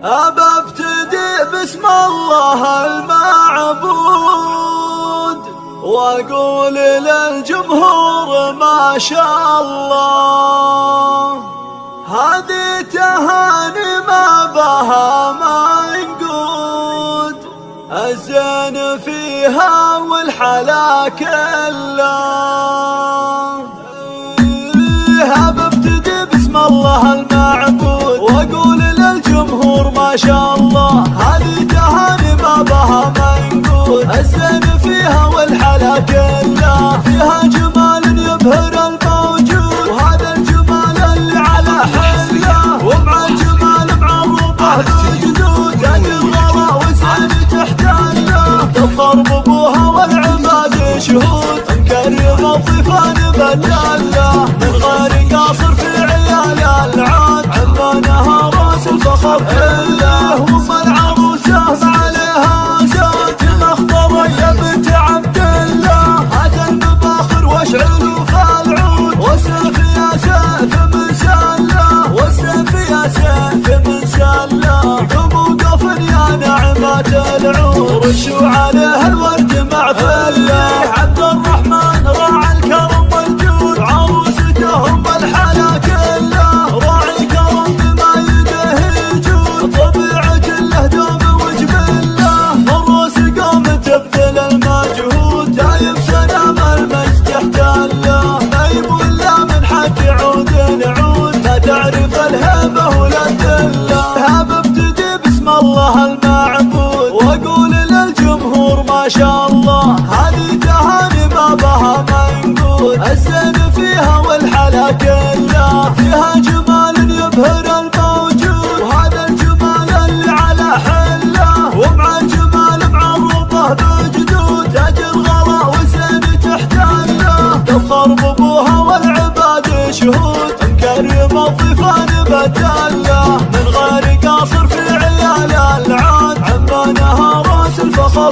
أببتدي بسم الله المعبود وأقول للجمهور ما شاء الله. هذه تهاني ما بها منقود، الزين فيها والحلا كله. أببتدي بسم الله المعبود وأقول للجمهور ما شاء الله. هذه تهاني ما بها منقود، الزين فيها والحلا كله. فيها جمال يبهر الموجود، وهذا الجمال اللي على حله. ومع الجمال معروفه بجدود، تاج الغلا وزين تحتله. تفخر بابوها والعباد شهود، مكرم الضيفان بدله. من غير قاصر في عيال العاد، عمانها راس الفخر إله. وام العروسه ما عليها زاد، مخضر يا بنت عبد الله. هذا المباخر واشعلوا فالعود، والسيف يا سيف من سله. والسيف يا سيف من سله. قوموا قفل يا نعمات العود، رشوا عليها الورد مع فله. عبد الرحمن راعي الكرم والجود، عروستهم بالحلا كله. راعي الكرم بما يده يجود، طبيعة له دوم وجبله. الروس قوم تبذل المجهود، دايم سلام المجد يحتله. ما يبولا من حق عود نعود، لا تعرف الهبة ولا الذله. أببتدي بسم الله المعبود وأقول للجمهور ما شاء الله. هذه تهاني ما بها منقود، الزين فيها والحلا كله. فيها جمال يبهر الموجود، وهذا الجمال اللي على حله. ومع الجمال معروفه بجدود، تاج الغلا وزين تحتله. تفخر بابوها والعباد شهود، مكرم الضيفان بدله. من غير قاصر في عيال العاد، عمانها راس الفخر.